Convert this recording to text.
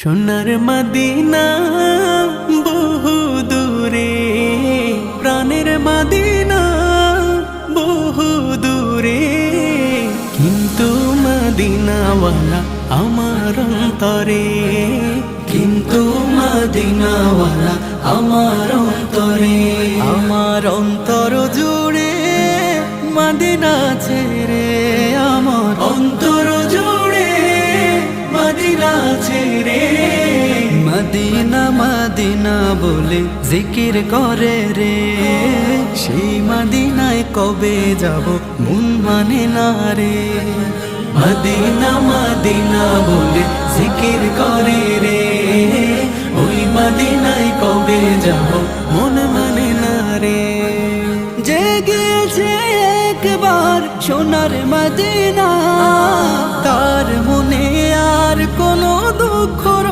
সোনার মদিনা বহু দূরে, প্রাণের মদিনা বহু দূরে, কিন্তু মদিনাওয়ালা আমার অন্তরে, কিন্তু মদিনাওয়ালা আমার অন্তরে, আমার অন্তর জুড়ে মদিনা ছেড়ে, আমার অন্তর জুড়ে মদিনা ছেড়ে। মদিনা মদিনা বলে জিকির করে রে, সেই মদিনায় কবে যাব মন মানে না রে। মদিনা মদিনা বলে জিকির করে রে, ওই মদিনায় কবে যাব মন মানে না রে। যে গিয়েছে একবার সোনার মদিনা, তার